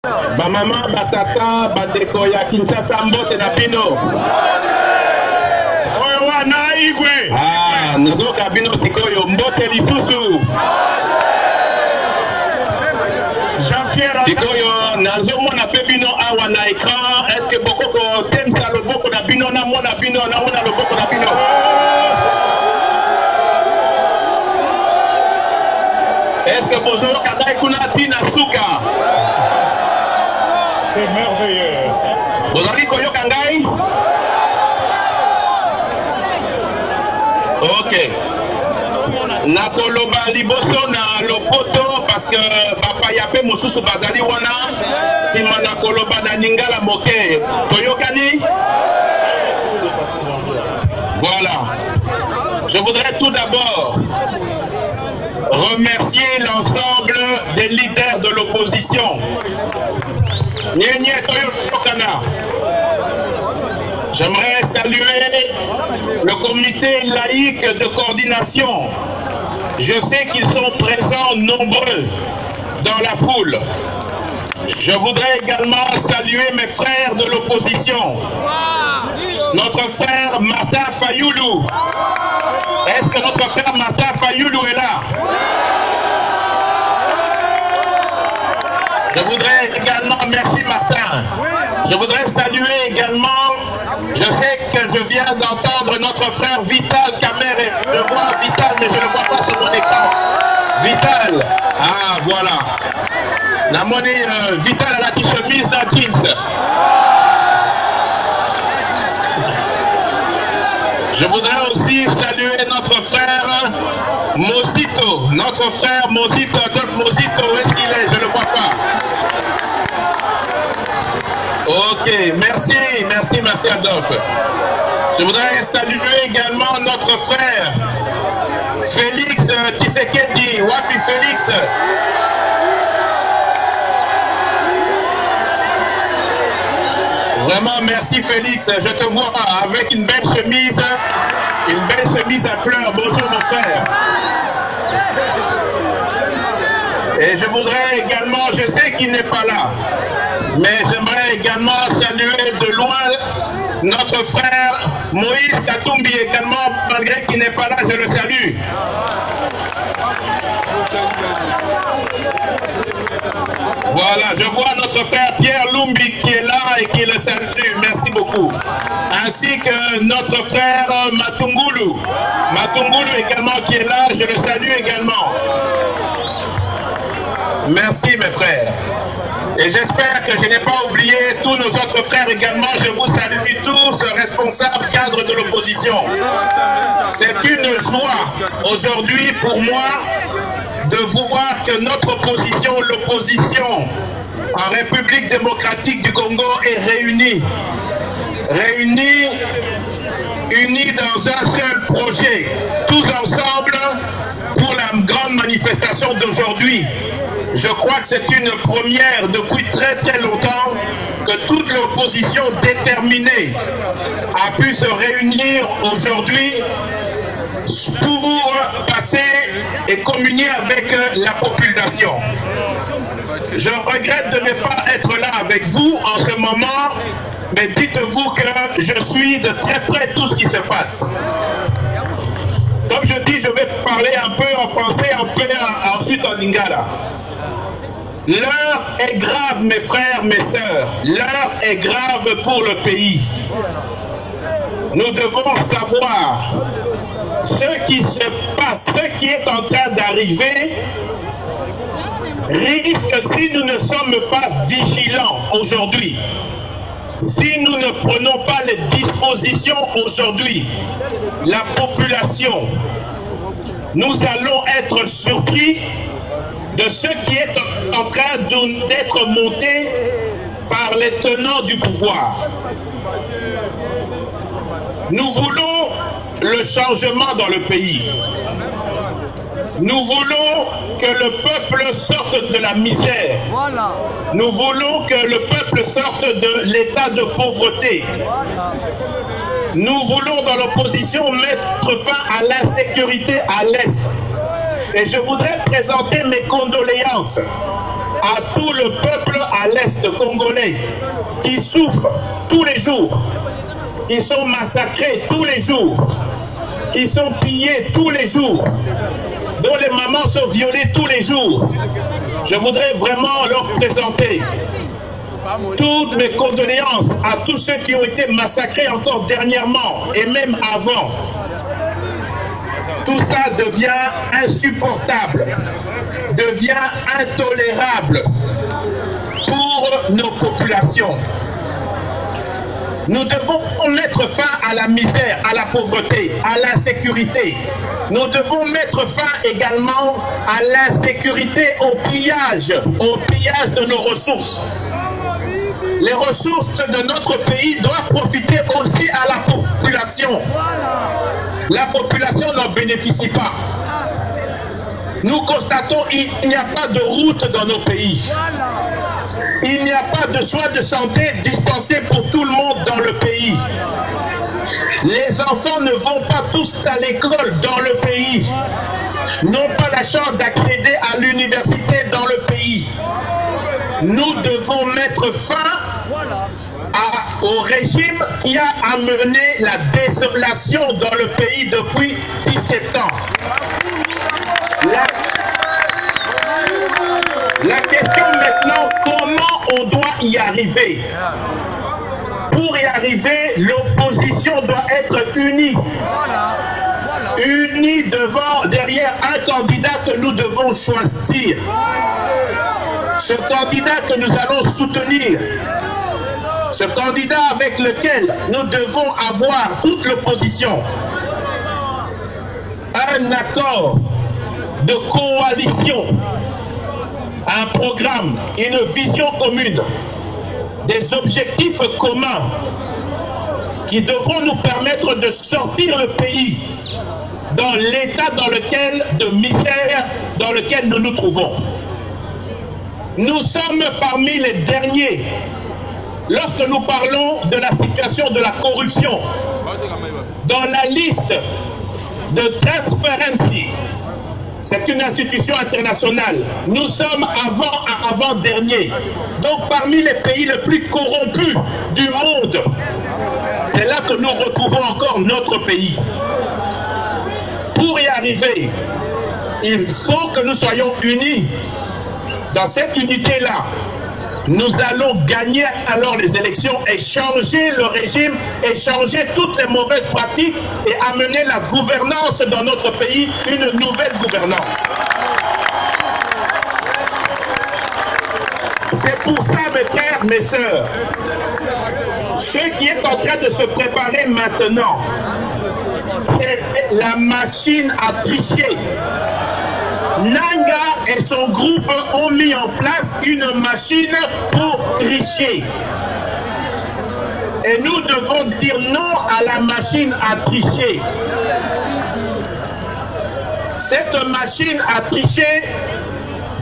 Ba mama, ba tata, ba deko ya Kinshasa mbote na bino. Ah, nazoka bino sikoyo mbote lisusu. Sikoyo nazomona pe bino awa na écran. Est-ce que bokoko temsa loboko na bino na mona bino na mona loboko na bino. Est-ce que bozo kadai kuna tina suka? C'est merveilleux. Bozali koyoka ngai? Ok. Nakoloba liboso na lopoto parce que papa yape mosusu bazali wana sima nakoloba na lingala moke. Toyokani? Voilà. Je voudrais tout d'abord remercier l'ensemble des leaders de l'opposition. J'aimerais saluer le comité laïque de coordination. Je sais qu'ils sont présents nombreux dans la foule. Je voudrais également saluer mes frères de l'opposition. Notre frère Martin Fayoulou. Est-ce que notre frère Martin Fayoulou est là? Je voudrais également, merci Martin, je voudrais saluer également, je sais que je viens d'entendre notre frère Vital Kamere. Je vois Vital, mais je ne le vois pas sur mon écran. Vital, ah voilà. La monnaie Vital à la chemise d'un jeans. Je voudrais aussi saluer notre frère Mosito, Adolphe Mosito, où est-ce qu'il est? Je ne le vois pas. Ok, merci Adolphe. Je voudrais saluer également notre frère Félix Tshisekedi. Wapi Félix? Vraiment, merci Félix. Je te vois avec une belle chemise à fleurs. Bonjour mon frère. Et je voudrais également, je sais qu'il n'est pas là, mais j'aimerais également saluer de loin notre frère Moïse Katumbi également, malgré qu'il n'est pas là, je le salue. Voilà, je vois notre frère Pierre Lumbi qui est là et qui le salue. Merci beaucoup. Ainsi que notre frère Matungulu. Matungulu également qui est là, je le salue également. Merci mes frères. Et j'espère que je n'ai pas oublié tous nos autres frères également. Je vous salue tous, responsables, cadres de l'opposition. C'est une joie aujourd'hui pour moi de voir que notre opposition, l'opposition en République démocratique du Congo est réunie. Unis dans un seul projet, tous ensemble pour la grande manifestation d'aujourd'hui. Je crois que c'est une première depuis très longtemps que toute l'opposition déterminée a pu se réunir aujourd'hui pour passer et communier avec la population. Je regrette de ne pas être là avec vous en ce moment, mais dites-vous que je suis de très près tout ce qui se passe. Comme je dis, je vais parler un peu en français, ensuite en lingala. L'heure est grave, mes frères, mes sœurs. L'heure est grave pour le pays. Nous devons savoir ce qui se passe, ce qui est en train d'arriver, risque si nous ne sommes pas vigilants aujourd'hui. Si nous ne prenons pas les dispositions aujourd'hui, la population, nous allons être surpris de ce qui est en train d'être monté par les tenants du pouvoir. Nous voulons le changement dans le pays. Nous voulons que le peuple sorte de la misère. Nous voulons que le peuple sorte de l'état de pauvreté. Nous voulons dans l'opposition mettre fin à l'insécurité à l'Est. Et je voudrais présenter mes condoléances à tout le peuple à l'Est congolais qui souffre tous les jours, qui sont massacrés tous les jours, qui sont pillés tous les jours, dont les mamans sont violées tous les jours. Je voudrais vraiment leur présenter toutes mes condoléances à tous ceux qui ont été massacrés encore dernièrement et même avant. Tout ça devient insupportable, devient intolérable pour nos populations. Nous devons mettre fin à la misère, à la pauvreté, à l'insécurité. Nous devons mettre fin également à l'insécurité, au pillage de nos ressources. Les ressources de notre pays doivent profiter aussi à la population. La population n'en bénéficie pas. Nous constatons qu'il n'y a pas de route dans nos pays. Il n'y a pas de soins de santé dispensés pour tout le monde dans le pays. Les enfants ne vont pas tous à l'école dans le pays, n'ont pas la chance d'accéder à l'université dans le pays. Nous devons mettre fin au régime qui a amené la désolation dans le pays depuis 17 ans. La question maintenant, comment on doit y arriver? Pour y arriver, l'opposition doit être unie. Unie derrière un candidat que nous devons choisir. Ce candidat que nous allons soutenir. Ce candidat avec lequel nous devons avoir toute l'opposition. Un accord de coalition. Un programme, une vision commune, des objectifs communs qui devront nous permettre de sortir le pays dans l'état de misère dans lequel nous nous trouvons. Nous sommes parmi les derniers lorsque nous parlons de la situation de la corruption. Dans la liste de Transparency, c'est une institution internationale. Nous sommes avant-dernier. Donc parmi les pays les plus corrompus du monde, c'est là que nous retrouvons encore notre pays. Pour y arriver, il faut que nous soyons unis. Dans cette unité-là, nous allons gagner alors les élections et changer le régime et changer toutes les mauvaises pratiques et amener la gouvernance dans notre pays, une nouvelle gouvernance. C'est pour ça, mes frères, mes sœurs, ce qui est en train de se préparer maintenant, c'est la machine à tricher. Nanga et son groupe ont mis en place une machine pour tricher. Et nous devons dire non à la machine à tricher. Cette machine à tricher,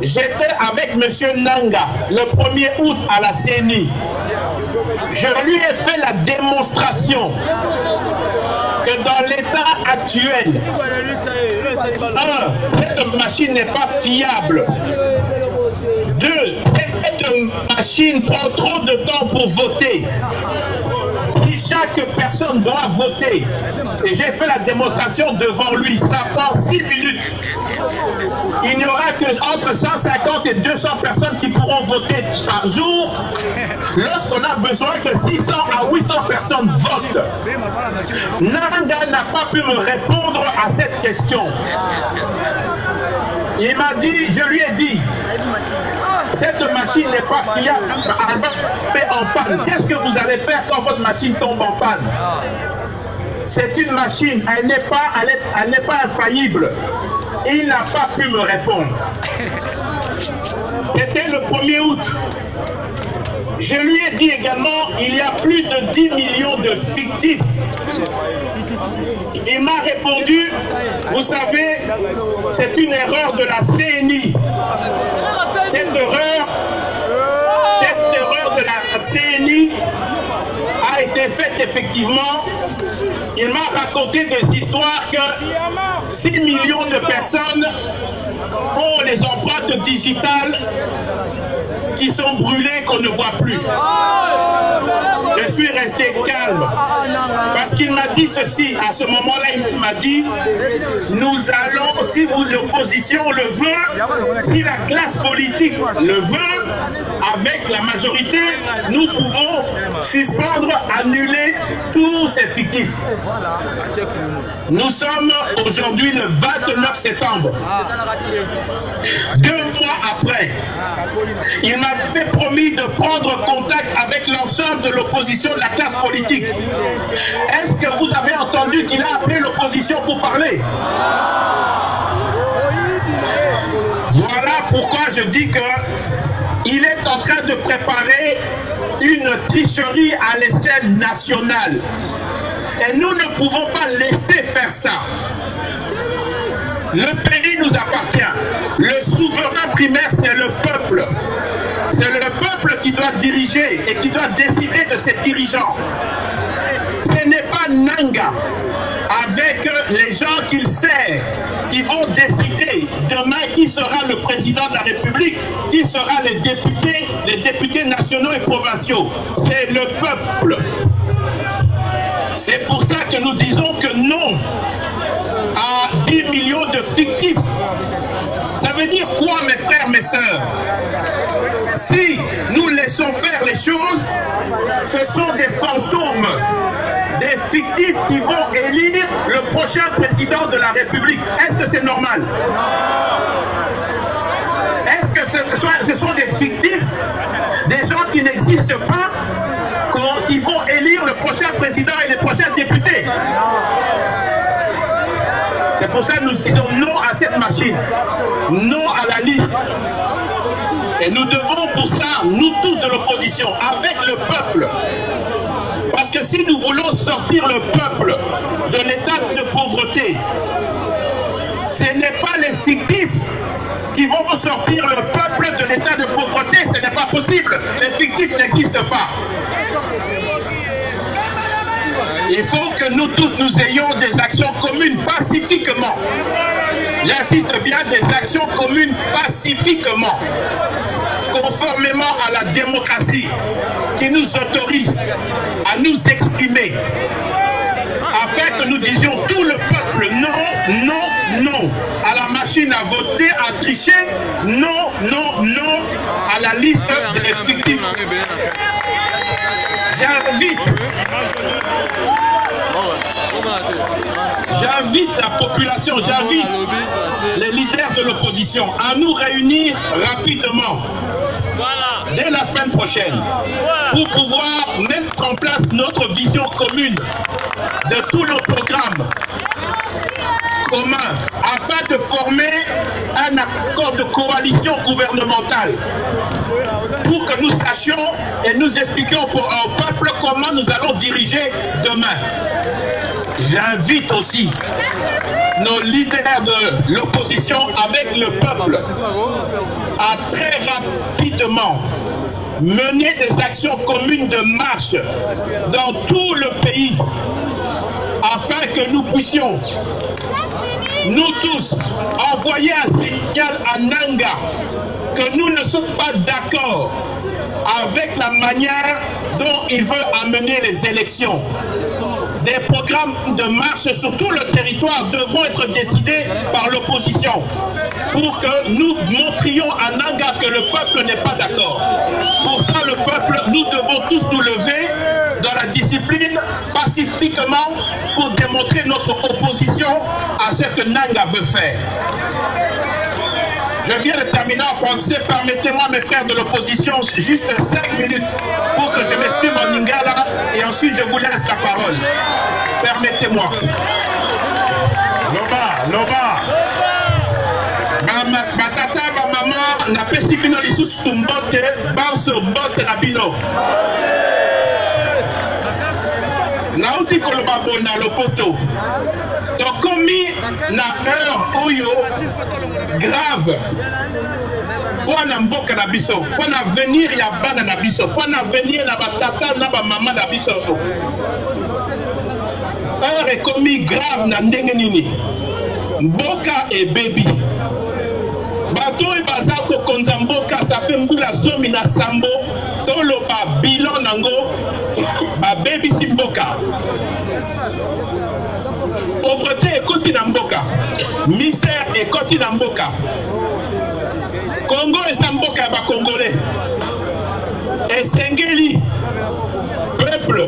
j'étais avec M. Nanga le 1er août à la CENI. Je lui ai fait la démonstration que dans l'état actuel, cette machine n'est pas fiable. 2, cette machine prend trop de temps pour voter. Si chaque personne doit voter, et j'ai fait la démonstration devant lui, ça prend 6 minutes. Il n'y aura que entre 150 et 200 personnes qui pourront voter par jour lorsqu'on a besoin que 600 à 800 personnes votent. Nanga n'a pas pu me répondre à cette question. Il m'a dit, je lui ai dit, cette machine n'est pas fiable, elle va en panne. Qu'est-ce que vous allez faire quand votre machine tombe en panne? C'est une machine, elle n'est pas infaillible. Il n'a pas pu me répondre. C'était le 1er août. Je lui ai dit également, il y a plus de 10 millions de fictifs. Il m'a répondu, vous savez, c'est une erreur de la CENI. Cette erreur de la CENI a été faite effectivement. Il m'a raconté des histoires que 6 millions de personnes ont les empreintes digitales qui sont brûlés qu'on ne voit plus. Je suis resté calme parce qu'il m'a dit ceci. À ce moment-là, il m'a dit, nous allons, si l'opposition le veut, si la classe politique le veut, avec la majorité, nous pouvons suspendre, annuler tous ces fictifs. Nous sommes aujourd'hui le 29 septembre. 2 mois après, il m'avait promis de prendre contact avec l'ensemble de l'opposition, de la classe politique. Est-ce que vous avez entendu qu'il a appelé l'opposition pour parler? Voilà pourquoi je dis que il est en train de préparer une tricherie à l'échelle nationale. Et nous ne pouvons pas laisser faire ça. Le pays nous appartient. Le souverain primaire, c'est le peuple. C'est le peuple qui doit diriger et qui doit décider de ses dirigeants. Ce n'est pas Nanga, avec les gens qu'il sert, qui vont décider demain qui sera le président de la République, qui sera les députés nationaux et provinciaux. C'est le peuple. C'est pour ça que nous disons que non à 10 millions de fictifs. Ça veut dire quoi, mes frères, mes sœurs? Si nous laissons faire les choses, ce sont des fantômes, des fictifs qui vont élire le prochain président de la République. Est-ce que c'est normal? Est-ce que ce sont des fictifs, des gens qui n'existent pas, qui vont élire le prochain président et les prochains députés? C'est pour ça que nous disons non à cette machine, non à la liste. Et nous devons pour ça, nous tous de l'opposition, avec le peuple. Parce que si nous voulons sortir le peuple de l'état de pauvreté, ce n'est pas les fictifs qui vont sortir le peuple de l'état de pauvreté, ce n'est pas possible. Les fictifs n'existent pas. Il faut que nous tous nous ayons des actions communes pacifiquement. J'insiste bien, des actions communes pacifiquement, conformément à la démocratie qui nous autorise à nous exprimer, afin que nous disions tout le peuple non, non, non à la machine à voter, à tricher, non, non, non à la liste des fictifs. J'invite la population, j'invite les leaders de l'opposition à nous réunir rapidement dès la semaine prochaine pour pouvoir mettre en place notre vision commune de tous nos programmes communs afin de former un accord de coalition gouvernementale pour que nous sachions et nous expliquions au peuple comment nous allons diriger demain. J'invite aussi nos leaders de l'opposition avec le peuple à très rapidement mener des actions communes de marche dans tout le pays afin que nous puissions, nous tous, envoyer un signal à Nanga que nous ne sommes pas d'accord avec la manière dont il veut amener les élections. Des programmes de marche sur tout le territoire devront être décidés par l'opposition pour que nous montrions à Nanga que le peuple n'est pas d'accord. Pour ça, le peuple, nous devons tous nous lever dans la discipline pacifiquement pour démontrer notre opposition à ce que Nanga veut faire. Je viens de terminer en français. Permettez-moi, mes frères de l'opposition, juste 5 minutes pour que je m'exprime en lingala et ensuite je vous laisse la parole. Permettez-moi. Loba. Ma tata, ma maman, n'a pas si bien les sous mbote, barse bote rabino. Nauti koloba bona lopoto. Donc commis na heure oyo grave pour na mboka na biso, pour na venir ya bana na biso, pour na venir na batata na ba mama na biso. Heure est commis grave na ndenge nini. Mboka et baby. Bato e baza ko bakonzi ya mboka sape mbula zomi na sambo toloba bilan nango babebisi mboka. Pauvreté ekoti na mboka, misère ekoti na mboka. Congo eza mboka ya bakongolais. Esengeli peuple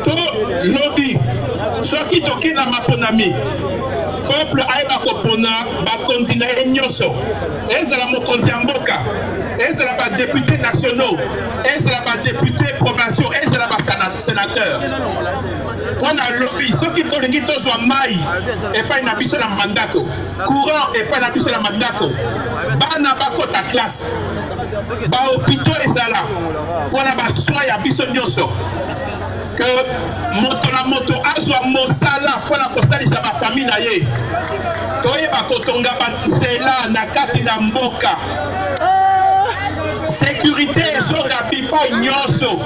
to lobby soki toki na maponami peuple ayeba kopona bakonzi na ye nyonso, ezala mokonzi ya mboka, ezala badéputé nationaux, ezala badéputé provinciaux, ezala basénateur. Wana lobby soki tolingi tozwa mai epai na biso na mandako, courant epai na biso na mandako, bana bakota classe, bahôpitaux ezala mpona baswa ya biso nyonso, que moto na moto azwa mosala mpona kosalisa bafamille na ye, toyeba kotonga banzela na kati na mboka. Sécurité ezonga bipai nyonso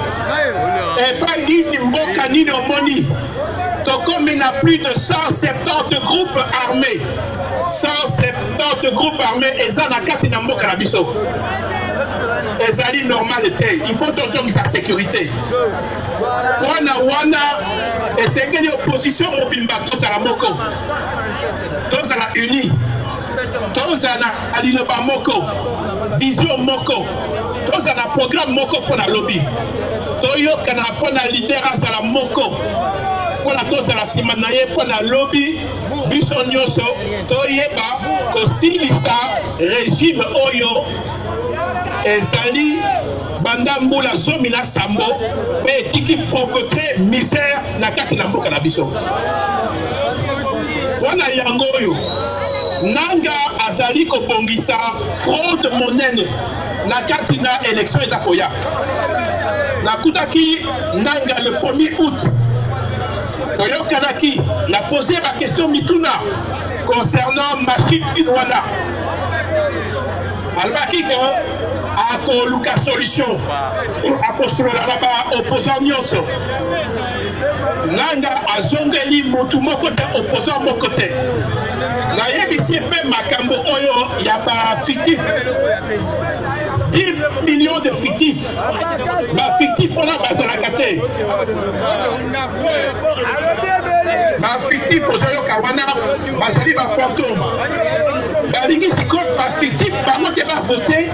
epai nini mboka nini omoni tokomi na plus de 170 groupes armés. 170 groupes armés eza na kati na mboka na biso. Ezali normal te, il faut tozongisa sécurité. Wana esengeli opposition mobimba tozala moko, tozala uni, tozala aliloba moko, vision moko, tozala programme moko mpona lobby, toyokana mpona leader azala moko mpona tozala nsima na ye mpona lobby. Biso nyonso toyeba kosilisa régime oyo ezali banda mbula zomi na sambo mpe etiki pauvreté misère na kati na mboka na biso. Wana yango oyo nanga azali kobongisa fraude monene na kati na élection eza koya. Nakutaki nanga le 1er août toyokanaki na poser ma question mituna concernant machine wana, alobaki ke akoluka solution akosolola na baopposant nyonso. Nanga azongeli motu moko te opposant moko te, nayebisi mpe makambo oyo ya bafictif 10 millions de fictifs. Bafictif wana bazalaka te, bafictif ozoyoka wana bazali bafantôme. Balingi sikoyo bafictif bango te bavote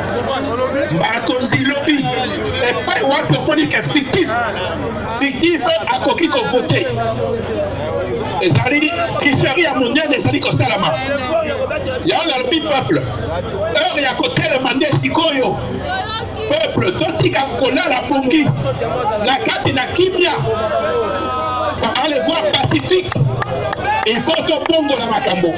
bakonzi lobby epai wapi omoni ke fictif akoki kovote. Ezali tricherie ya mondiale ezali kosalama. Yango nalobi peuple heure ya kotelema nde sikoyo. Peuple totika kolala pongi na kati na kimia, allez voir pacifique, il faut tobongola makambo.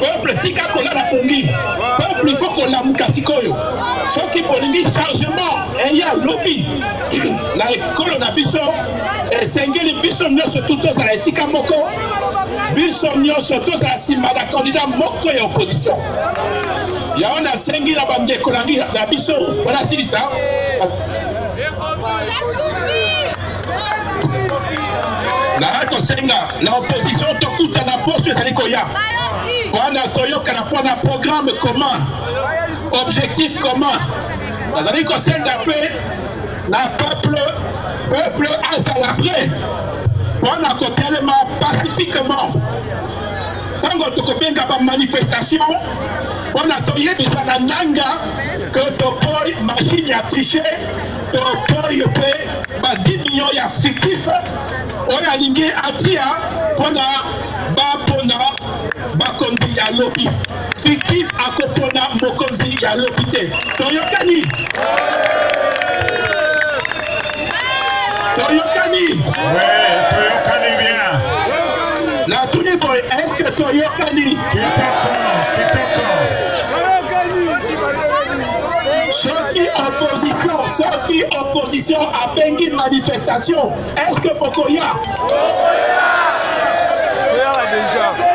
Peuple tika kolala pongi, peuple il faut kolamuka sikoyo. Soki bolingi changement eya lobby na ekolo na biso esengeli biso nyonso tozala esika moko, biso nyonso tozala nsima na candidat moko ya opposition. Yango nasengi na bandeko na biso wana silisa na kosenga na opposition tokuta na poso ezali koya wana toyokana mpona programme commun, objectif commun. Nazali kosenga mpe na peuple azala prêt mpona kotelema pacifiquement. Tango tokobenga bamanifestation mpona toyebisa na nanga ke tokoyi machine ya triche, tokoyi mpe ba 10 millions ya fictif oyo alingi atia mpona bapona bakonzi ya lobby. Fictif akopona mokonzi ya lobby te. Toyokani? Toyokani? Ouais, toyokani bien. La tuni boy, est-ce que toyokani? Soki opposition a bengi manifestation, est-ce que Pokoya? Déjà.